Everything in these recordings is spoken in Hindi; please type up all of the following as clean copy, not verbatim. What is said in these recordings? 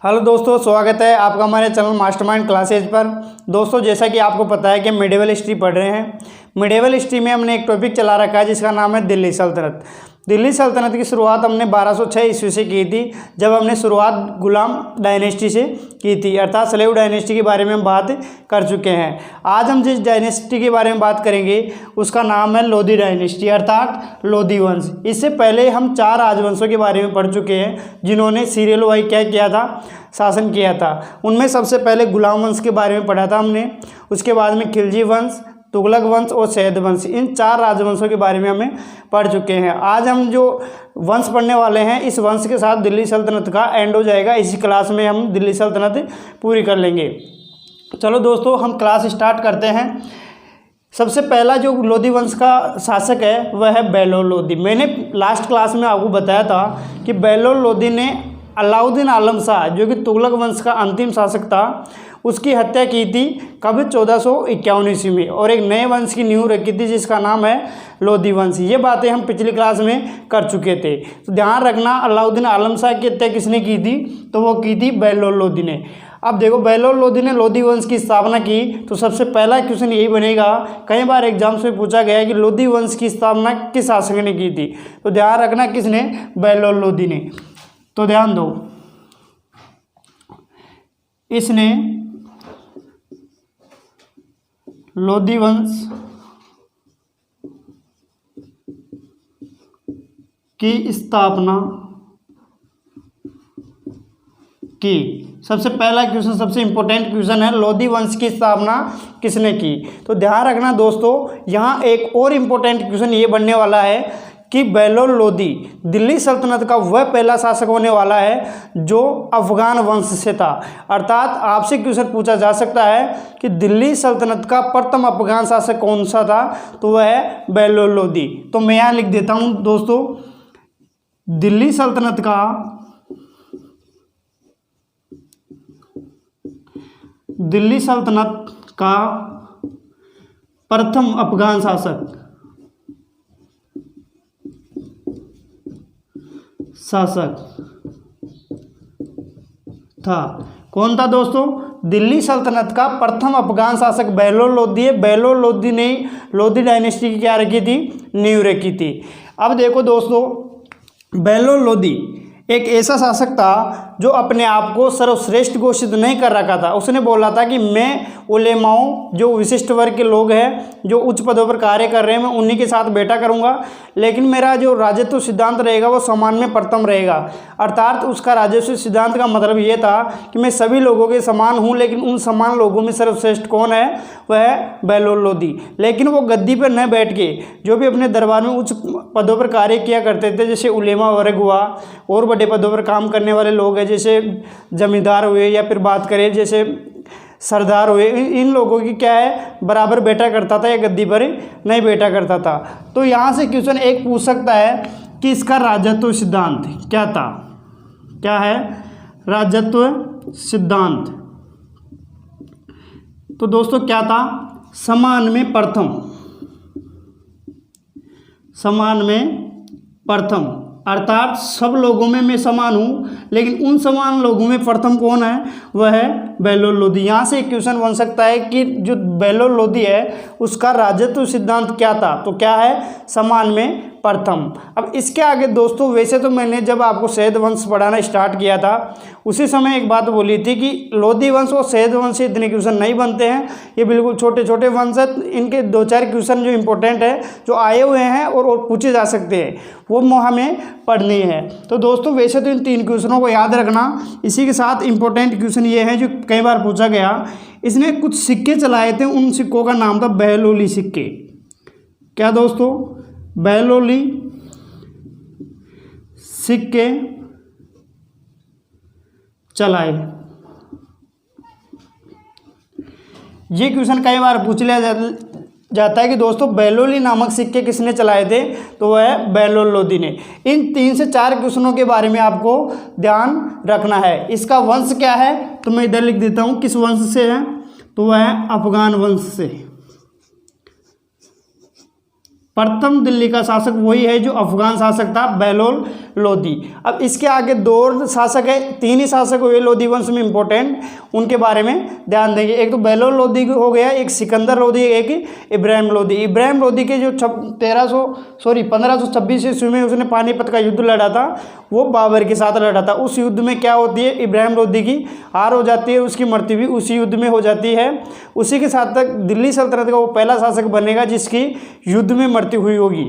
हेलो दोस्तों, स्वागत है आपका हमारे चैनल मास्टरमाइंड क्लासेज पर। दोस्तों, जैसा कि आपको पता है कि मिडिवल हिस्ट्री पढ़ रहे हैं। मिडिवल हिस्ट्री में हमने एक टॉपिक चला रखा है जिसका नाम है दिल्ली सल्तनत। दिल्ली सल्तनत की शुरुआत हमने 1206 ईस्वी से की थी, जब हमने शुरुआत गुलाम डायनेस्टी से की थी, अर्थात स्लेव डायनेस्टी के बारे में हम बात कर चुके हैं। आज हम जिस डायनेस्टी के बारे में बात करेंगे उसका नाम है लोधी डायनेस्टी, अर्थात लोधी वंश। इससे पहले हम 4 राजवंशों के बारे में पढ़ चुके हैं जिन्होंने सीरियल वाइज क्या किया था, शासन किया था। उनमें सबसे पहले गुलाम वंश के बारे में पढ़ा था हमने, उसके बाद में खिलजी वंश, तुगलक वंश और सैयद वंश। इन 4 राजवंशों के बारे में हमें पढ़ चुके हैं। आज हम जो वंश पढ़ने वाले हैं, इस वंश के साथ दिल्ली सल्तनत का एंड हो जाएगा। इसी क्लास में हम दिल्ली सल्तनत पूरी कर लेंगे। चलो दोस्तों, हम क्लास स्टार्ट करते हैं। सबसे पहला जो लोधी वंश का शासक है वह है बेलोर लोधी। मैंने लास्ट क्लास में आपको बताया था कि बेलोर लोधी ने अलाउद्दीन आलम शाह, जो कि तुगलक वंश का अंतिम शासक था, उसकी हत्या की थी कब 1451 ईस्वी में, और एक नए वंश की नींव रखी थी जिसका नाम है लोधी वंश। ये बातें हम पिछली क्लास में कर चुके थे, तो ध्यान रखना। अलाउद्दीन आलम शाह की हत्या किसने की थी? तो वो की थी बेलोर लोधी ने। अब देखो, बेलोर लोधी ने लोधी वंश की स्थापना की, तो सबसे पहला क्वेश्चन यही बनेगा, कई बार एग्जाम्स में पूछा गया है कि लोधी वंश की स्थापना किस शासक ने की थी? तो ध्यान रखना, किसने? बेलोर लोधी ने। तो ध्यान दो, इसने लोधी वंश की स्थापना की। सबसे पहला क्वेश्चन, सबसे इंपॉर्टेंट क्वेश्चन है, लोधी वंश की स्थापना किसने की? तो ध्यान रखना दोस्तों, यहाँ एक और इंपॉर्टेंट क्वेश्चन ये बनने वाला है कि बेलोर लोधी दिल्ली सल्तनत का वह पहला शासक होने वाला है जो अफगान वंश से था। अर्थात आपसे क्वेश्चन पूछा जा सकता है कि दिल्ली सल्तनत का प्रथम अफगान शासक कौन सा था? तो वह है बेलोर लोधी। तो मैं यहाँ लिख देता हूँ दोस्तों, दिल्ली सल्तनत का प्रथम अफगान शासक था। कौन था दोस्तों? दिल्ली सल्तनत का प्रथम अफगान शासक बेलोर लोधी है। बेलोर लोधी ने लोधी डायनेस्टी की क्या रखी थी? नींव रखी थी। अब देखो दोस्तों, बेलोर लोधी एक ऐसा शासक था जो अपने आप को सर्वश्रेष्ठ घोषित नहीं कर रखा था। उसने बोला था कि मैं उलेमाओं, जो विशिष्ट वर्ग के लोग हैं, जो उच्च पदों पर कार्य कर रहे हैं, मैं उन्हीं के साथ बैठा करूंगा, लेकिन मेरा जो राजस्व सिद्धांत रहेगा वो समान में प्रथम रहेगा। अर्थात उसका राजस्व सिद्धांत का मतलब ये था कि मैं सभी लोगों के समान हूँ, लेकिन उन समान लोगों में सर्वश्रेष्ठ कौन है? वह है बेलोर लोधी। लेकिन वो गद्दी पर न बैठ के जो भी अपने दरबार में उच्च पदों पर कार्य किया करते थे, जैसे उलेमा वर्ग हुआ, और बड़े पदों पर काम करने वाले लोग हैं, जैसे जमींदार हुए, या फिर बात करें जैसे सरदार हुए, इन लोगों की क्या है, बराबर बैठा करता था या गद्दी पर नहीं बैठा करता था। तो यहाँ से क्वेश्चन एक पूछ सकता है कि इसका राजत्व सिद्धांत क्या था? क्या है राजत्व सिद्धांत? तो दोस्तों क्या था? समान में प्रथम, अर्थात सब लोगों में मैं समान हूँ, लेकिन उन समान लोगों में प्रथम कौन है? वह है बेलोर लोधी। यहाँ से एक क्वेश्चन बन सकता है कि जो बेलोर लोधी है उसका राजत्व सिद्धांत क्या था? तो क्या है? समान में प्रथम। अब इसके आगे दोस्तों, वैसे तो मैंने जब आपको सैयद वंश पढ़ाना स्टार्ट किया था उसी समय एक बात बोली थी कि लोधी वंश और सैयद वंश से इतने क्वेश्चन नहीं बनते हैं, ये बिल्कुल छोटे छोटे वंश है। इनके 2-4 क्वेश्चन जो इंपॉर्टेंट है, जो आए हुए हैं और पूछे जा सकते हैं, वो हमें पढ़नी है। तो दोस्तों, वैसे तो इन 3 क्वेश्चनों को याद रखना। इसी के साथ इंपॉर्टेंट क्वेश्चन ये है जो कई बार पूछा गया, इसने कुछ सिक्के चलाए थे, उन सिक्कों का नाम था बहलोली सिक्के। क्या दोस्तों? बहलोली सिक्के चलाए। ये क्वेश्चन कई बार पूछ लिया जाता है कि दोस्तों बहलोली नामक सिक्के किसने चलाए थे? तो वह है बेलोर लोधी ने। इन 3 से 4 क्वेश्चनों के बारे में आपको ध्यान रखना है। इसका वंश क्या है? तो मैं इधर लिख देता हूँ किस वंश से है, तो वह है अफगान वंश से। प्रथम दिल्ली का शासक वही है जो अफगान शासक था, बहलोल लोदी। अब इसके आगे दो और शासक है, 3 ही शासक हुए लोदी वंश में इंपॉर्टेंट, उनके बारे में ध्यान देंगे। एक तो बहलोल लोदी हो गया, एक सिकंदर लोदी, एक इब्राहिम लोदी। इब्राहिम लोदी के जो 1526 ईस्वी में उसने पानीपत का युद्ध लड़ा था, वो बाबर के साथ लड़ा था। उस युद्ध में क्या होती है, इब्राहिम लोदी की हार हो जाती है, उसकी मृत्यु भी उसी युद्ध में हो जाती है। उसी के साथ तक दिल्ली सल्तनत का वो पहला शासक बनेगा जिसकी युद्ध में मृत्यु हुई होगी।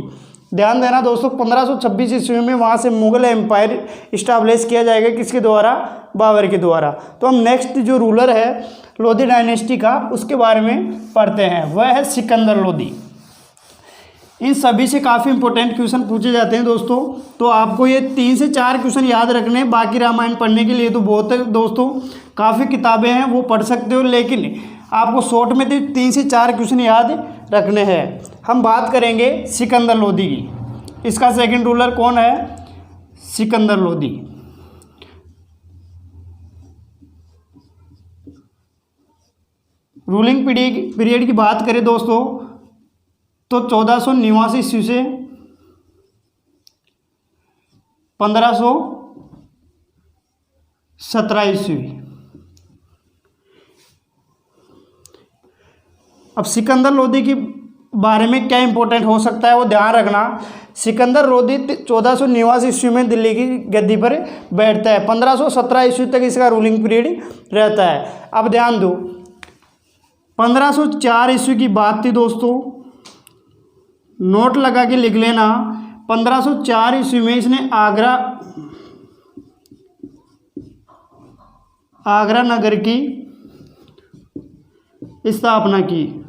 ध्यान देना दोस्तों, 1526 ईस्वी में वहाँ से मुगल एम्पायर इस्टाब्लिश किया जाएगा, किसके द्वारा, बाबर के द्वारा। तो हम नेक्स्ट जो रूलर है लोदी डायनेस्टी का, उसके बारे में पढ़ते हैं, वह है सिकंदर लोदी। इन सभी से काफ़ी इंपॉर्टेंट क्वेश्चन पूछे जाते हैं दोस्तों, तो आपको ये 3 से 4 क्वेश्चन याद रखने हैं। बाकी रामायण पढ़ने के लिए तो बहुत है दोस्तों, काफ़ी किताबें हैं वो पढ़ सकते हो, लेकिन आपको शॉर्ट में 3 से 4 क्वेश्चन याद रखने हैं। हम बात करेंगे सिकंदर लोदी की। इसका सेकंड रूलर कौन है, सिकंदर लोदी। रूलिंग पीरियड की बात करें दोस्तों तो 1489 ईस्वी से 1517 ईस्वी। अब सिकंदर लोदी के बारे में क्या इंपॉर्टेंट हो सकता है वो ध्यान रखना। सिकंदर लोदी 1489 ईस्वी में दिल्ली की गद्दी पर बैठता है, 1517 ईस्वी तक इसका रूलिंग पीरियड रहता है। अब ध्यान दो, 1504 ईस्वी की बात थी दोस्तों, नोट लगा के लिख लेना। 1504 ईस्वी में इसने आगरा नगर की स्थापना की।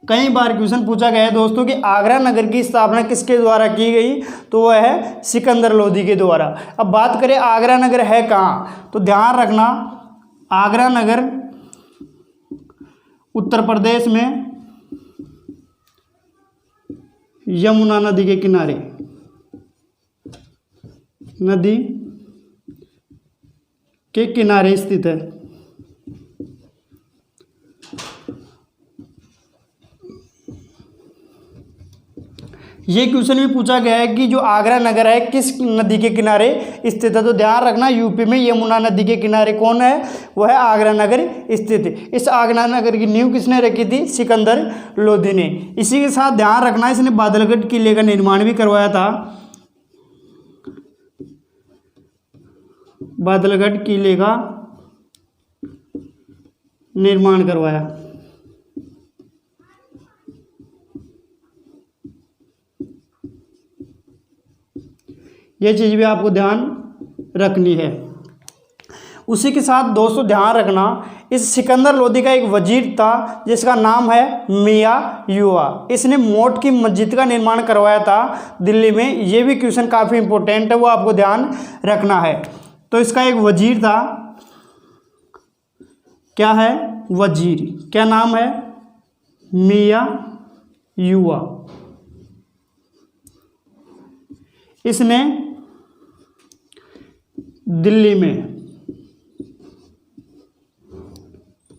कई बार क्वेश्चन पूछा गया है दोस्तों कि आगरा नगर की स्थापना किसके द्वारा की गई, तो वह है सिकंदर लोदी के द्वारा। अब बात करें आगरा नगर है कहाँ, तो ध्यान रखना आगरा नगर उत्तर प्रदेश में यमुना नदी के किनारे, नदी के किनारे स्थित है। ये क्वेश्चन भी पूछा गया है कि जो आगरा नगर है किस नदी के किनारे स्थित है, तो ध्यान रखना यूपी में यमुना नदी के किनारे कौन है, वह है आगरा नगर स्थित। इस आगरा नगर की नींव किसने रखी थी, सिकंदर लोदी ने। इसी के साथ ध्यान रखना इसने बादलगढ़ किले का निर्माण भी करवाया था, बादलगढ़ किले का निर्माण करवाया। यह चीज़ भी आपको ध्यान रखनी है। उसी के साथ दोस्तों ध्यान रखना इस सिकंदर लोदी का एक वजीर था जिसका नाम है मियाँ युवा। इसने मोट की मस्जिद का निर्माण करवाया था दिल्ली में। ये भी क्वेश्चन काफ़ी इंपॉर्टेंट है, वो आपको ध्यान रखना है। तो इसका एक वजीर था, क्या है, वजीर, क्या नाम है, मियाँ युवा। इसने दिल्ली में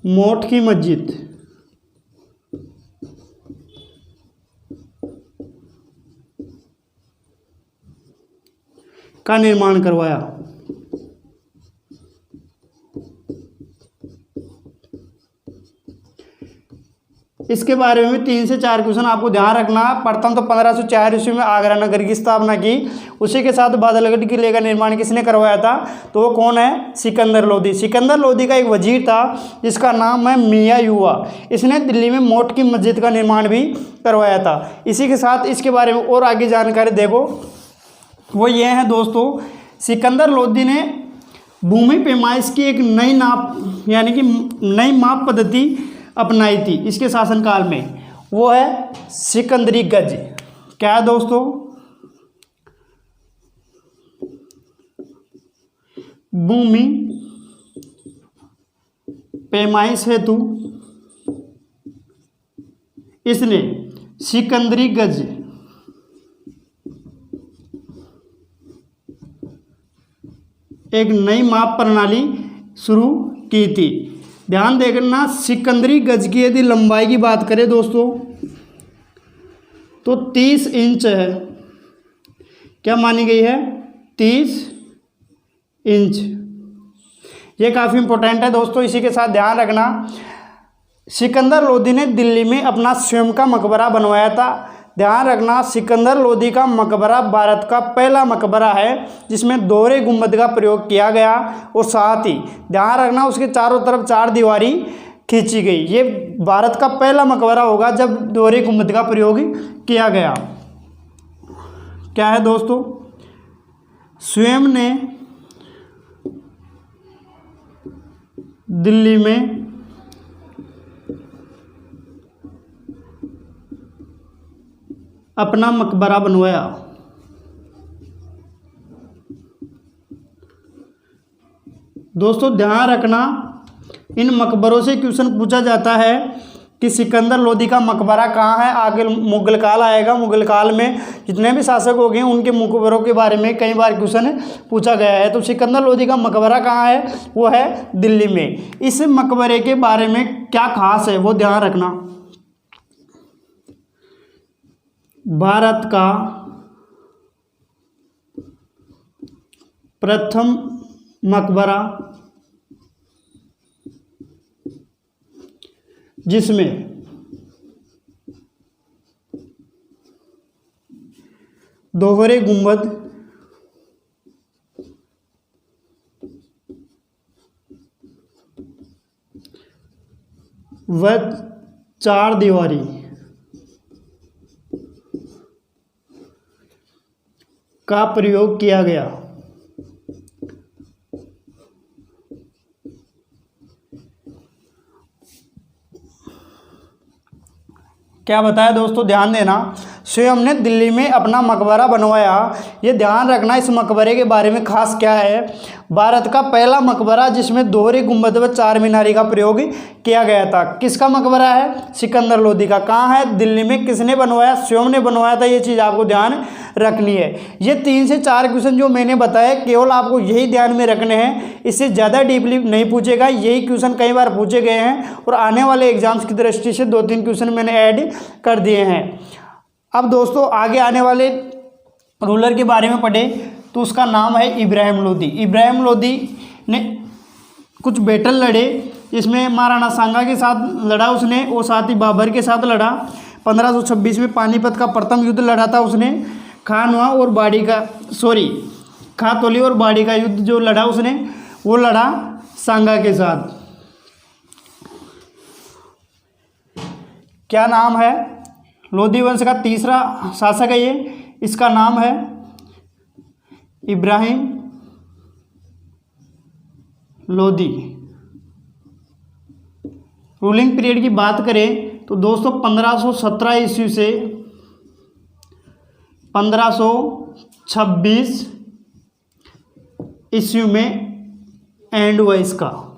मोट की मस्जिद का निर्माण करवाया। इसके बारे में 3 से 4 क्वेश्चन आपको ध्यान रखना। प्रथम तो 1504 ईस्वी में आगरा नगर की स्थापना की। उसी के साथ बादलगढ़ किले का निर्माण किसने करवाया था, तो वो कौन है, सिकंदर लोदी। सिकंदर लोदी का एक वजीर था जिसका नाम है मियाँ युवा। इसने दिल्ली में मोट की मस्जिद का निर्माण भी करवाया था। इसी के साथ इसके बारे में और आगे जानकारी देखो, वो ये है दोस्तों, सिकंदर लोदी ने भूमि पैमाइश की एक नई नाप यानी कि नई माप पद्धति अपनाई थी इसके शासनकाल में, वो है सिकंदरी गज। क्या है दोस्तों, भूमि पैमाइश हेतु इसने सिकंदरी गज एक नई माप प्रणाली शुरू की थी। ध्यान देखना, सिकंदरी गज की यदि लंबाई की बात करें दोस्तों तो 30 इंच है। क्या मानी गई है? 30 इंच। ये काफ़ी इंपॉर्टेंट है दोस्तों। इसी के साथ ध्यान रखना, सिकंदर लोदी ने दिल्ली में अपना स्वयं का मकबरा बनवाया था। ध्यान रखना, सिकंदर लोदी का मकबरा भारत का पहला मकबरा है जिसमें दोहरे गुंबद का प्रयोग किया गया, और साथ ही ध्यान रखना उसके चारों तरफ 4 दीवारी खींची गई। ये भारत का पहला मकबरा होगा जब दोहरे गुंबद का प्रयोग किया गया। क्या है दोस्तों? स्वयं ने दिल्ली में अपना मकबरा बनवाया। दोस्तों ध्यान रखना, इन मकबरों से क्वेश्चन पूछा जाता है कि सिकंदर लोदी का मकबरा कहाँ है। आगे मुगल काल आएगा, मुगल काल में जितने भी शासक हो गए उनके मकबरों के बारे में कई बार क्वेश्चन पूछा गया है। तो सिकंदर लोदी का मकबरा कहाँ है? वो है दिल्ली में। इस मकबरे के बारे में क्या खास है वो ध्यान रखना। भारत का प्रथम मकबरा जिसमें दोहरे गुंबद व 4 दीवारी का प्रयोग किया गया। क्या बताया दोस्तों? ध्यान देना, स्वयं ने दिल्ली में अपना मकबरा बनवाया। ये ध्यान रखना इस मकबरे के बारे में खास क्या है। भारत का पहला मकबरा जिसमें दोहरे गुंबद व 4 मीनारी का प्रयोग किया गया था। किसका मकबरा है? सिकंदर लोदी का। कहाँ है? दिल्ली में। किसने बनवाया? स्वयं ने बनवाया था। ये चीज़ आपको ध्यान रखनी है। ये 3 से 4 क्वेश्चन जो मैंने बताया केवल आपको यही ध्यान में रखने हैं, इससे ज़्यादा डीपली नहीं पूछेगा। यही क्वेश्चन कई बार पूछे गए हैं और आने वाले एग्जाम्स की दृष्टि से 2-3 क्वेश्चन मैंने ऐड कर दिए हैं। अब दोस्तों आगे आने वाले रूलर के बारे में पढ़े तो उसका नाम है इब्राहिम लोदी। इब्राहिम लोदी ने कुछ बैटल लड़े, इसमें महाराणा सांगा के साथ लड़ा उसने और साथ ही बाबर के साथ लड़ा। 1526 में पानीपत का प्रथम युद्ध लड़ा था उसने। खानवा और बाड़ी का खातौली और बाड़ी का युद्ध जो लड़ा उसने वो लड़ा सांगा के साथ। क्या नाम है? लोदी वंश का तीसरा शासक है ये। इसका नाम है इब्राहिम लोदी। रूलिंग पीरियड की बात करें तो दोस्तों 1517 ईस्वी से 1526 ईस्वी में एंड हुआ इसका।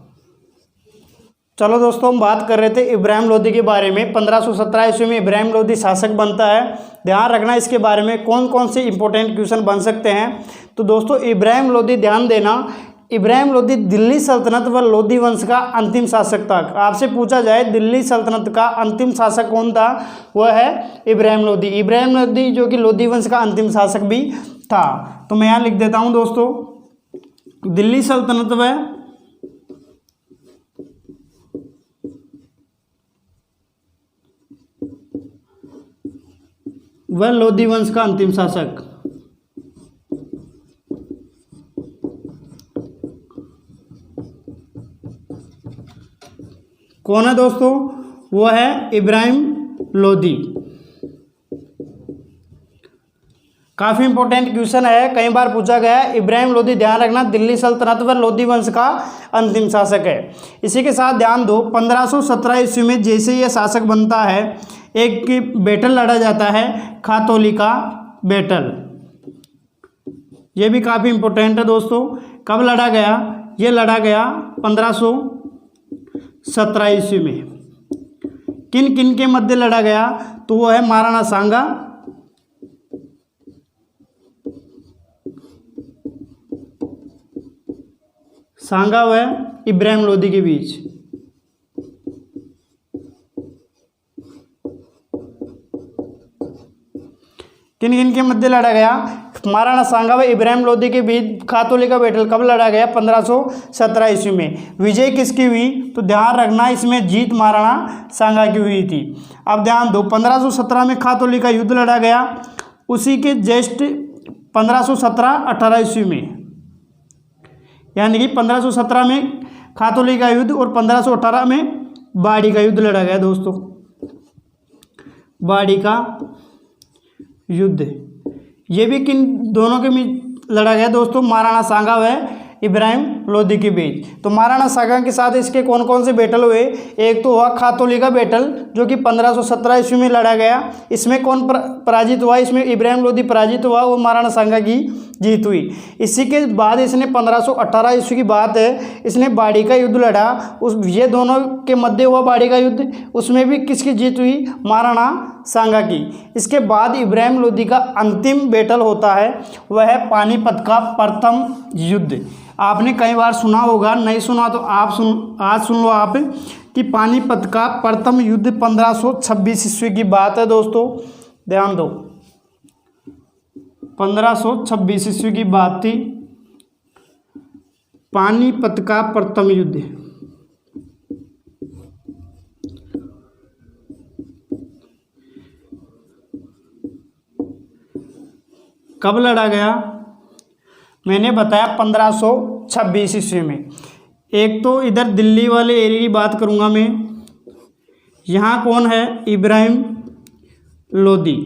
चलो दोस्तों हम बात कर रहे थे इब्राहिम लोदी के बारे में। 1517 ईस्वी में इब्राहिम लोदी शासक बनता है। ध्यान रखना इसके बारे में कौन कौन से इंपॉर्टेंट क्वेश्चन बन सकते हैं। तो दोस्तों इब्राहिम लोदी, ध्यान देना, इब्राहिम लोदी दिल्ली सल्तनत व लोदी वंश का अंतिम शासक था। आपसे पूछा जाए दिल्ली सल्तनत का अंतिम शासक कौन था, वह है इब्राहिम लोदी। इब्राहिम लोदी जो कि लोदी वंश का अंतिम शासक भी था। तो मैं यहाँ लिख देता हूँ दोस्तों, दिल्ली सल्तनत व लोदी वंश का अंतिम शासक। कौन है दोस्तों? वो है इब्राहिम लोदी। काफ़ी इंपॉर्टेंट क्वेश्चन है, कई बार पूछा गया है। इब्राहिम लोदी, ध्यान रखना, दिल्ली सल्तनत व लोदी वंश का अंतिम शासक है। इसी के साथ ध्यान दो, 1517 ईस्वी में जैसे यह शासक बनता है, एक बैटल लड़ा जाता है, खातौली का बैटल। यह भी काफ़ी इंपॉर्टेंट है दोस्तों। कब लड़ा गया? यह लड़ा गया 1517 ईस्वी में। किन किन के मध्य लड़ा गया? तो वो है महाराणा सांगा, व इब्राहिम लोदी के बीच। किन किन के मध्य लड़ा गया? महाराणा सांगा व इब्राहिम लोदी के बीच खातोली का बैटल कब लड़ा गया? 1517 ईस्वी में। विजय किसकी हुई? तो ध्यान रखना इसमें जीत महाराणा सांगा की हुई थी। अब ध्यान दो, 1517 में खातोली का युद्ध लड़ा गया, उसी के जस्ट 1517-18 ईस्वी में, यानी कि 1517 में खातोली का युद्ध और 1518 में बाड़ी का युद्ध लड़ा गया दोस्तों। बाड़ी का युद्ध ये भी किन दोनों के बीच लड़ा गया दोस्तों? महाराणा सांगा व इब्राहिम लोदी के बीच। तो महाराणा सांगा के साथ इसके कौन कौन से बैटल हुए? एक तो हुआ खातोली का बैटल जो कि 1517 ईस्वी में लड़ा गया। इसमें कौन पराजित हुआ? इसमें इब्राहिम लोदी पराजित हुआ, वो महाराणा सांगा की जीत हुई। इसी के बाद इसने 1518 ईस्वी की बात है, इसने बाड़ी का युद्ध लड़ा। ये दोनों के मध्य हुआ बाड़ी का युद्ध, उसमें भी किसकी जीत हुई? महाराणा सांगा की। इसके बाद इब्राहिम लोदी का अंतिम बैटल होता है, वह है पानीपत का प्रथम युद्ध। आपने कई बार सुना होगा, नहीं सुना तो आज सुन लो आप कि पानीपत का प्रथम युद्ध 1526 ईस्वी की बात है दोस्तों, ध्यान दो। 1526 ईस्वी की बात थी, पानीपत का प्रथम युद्ध। कब लड़ा गया? मैंने बताया 1526 ईस्वी में। एक तो इधर दिल्ली वाले एरिया की बात करूंगा मैं। यहाँ कौन है? इब्राहिम लोदी।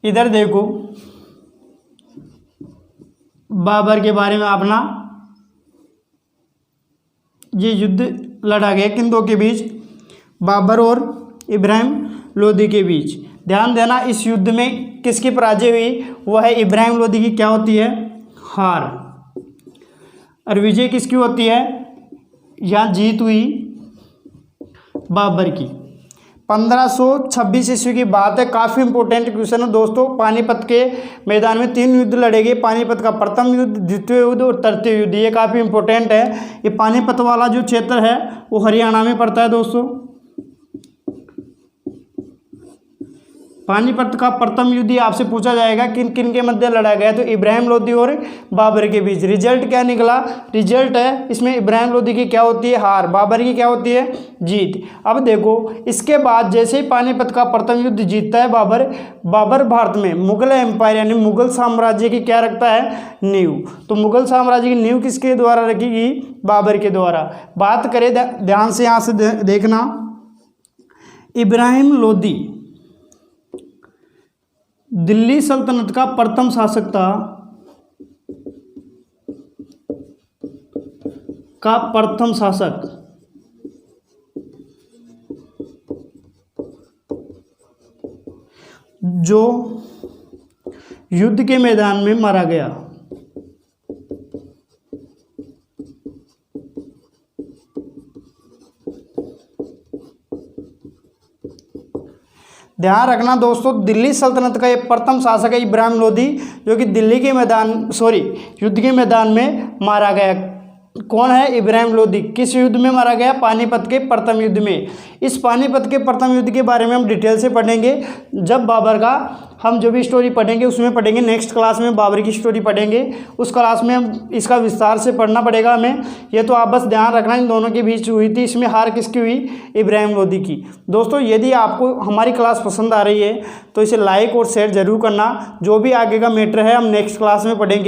इधर देखो, बाबर के बारे में अपना ये युद्ध लड़ा गया किन दो के बीच? बाबर और इब्राहिम लोदी के बीच। ध्यान देना, इस युद्ध में किसकी पराजय हुई? वह है इब्राहिम लोदी की क्या होती है? हार। और विजय किसकी होती है? यहाँ जीत हुई बाबर की। 1526 ईस्वी की बात है। काफ़ी इंपॉर्टेंट क्वेश्चन है दोस्तों। पानीपत के मैदान में 3 युद्ध लड़े गए, पानीपत का प्रथम युद्ध, द्वितीय युद्ध और तृतीय युद्ध। ये काफ़ी इंपॉर्टेंट है। ये पानीपत वाला जो क्षेत्र है वो हरियाणा में पड़ता है दोस्तों। पानीपत का प्रथम युद्ध आपसे पूछा जाएगा किन किन के मध्य लड़ा गया, तो इब्राहिम लोदी और बाबर के बीच। रिजल्ट क्या निकला? रिजल्ट है इसमें इब्राहिम लोदी की क्या होती है? हार। बाबर की क्या होती है? जीत। अब देखो, इसके बाद जैसे ही पानीपत का प्रथम युद्ध जीतता है बाबर भारत में मुगल एम्पायर यानी मुगल साम्राज्य की क्या रखता है? नींव। तो मुगल साम्राज्य की नींव किसके द्वारा रखी गई? बाबर के द्वारा। बात करें, ध्यान से यहाँ से देखना, इब्राहिम लोदी दिल्ली सल्तनत का प्रथम शासक था, का प्रथम शासक। जो युद्ध के मैदान में मारा गया। ध्यान रखना दोस्तों, दिल्ली सल्तनत का ये प्रथम शासक है इब्राहिम लोदी, जो कि दिल्ली के युद्ध के मैदान में मारा गया। कौन है? इब्राहिम लोदी। किस युद्ध में मारा गया? पानीपत के प्रथम युद्ध में। इस पानीपत के प्रथम युद्ध के बारे में हम डिटेल से पढ़ेंगे जब बाबर का हम जो भी स्टोरी पढ़ेंगे उसमें पढ़ेंगे। नेक्स्ट क्लास में बाबर की स्टोरी पढ़ेंगे, उस क्लास में हम इसका विस्तार से पढ़ना पड़ेगा हमें। ये तो आप बस ध्यान रखना, इन दोनों के बीच हुई थी। इसमें हार किसकी हुई? इब्राहिम लोदी की। दोस्तों, यदि आपको हमारी क्लास पसंद आ रही है तो इसे लाइक और शेयर जरूर करना। जो भी आगे का मैटर है हम नेक्स्ट क्लास में पढ़ेंगे।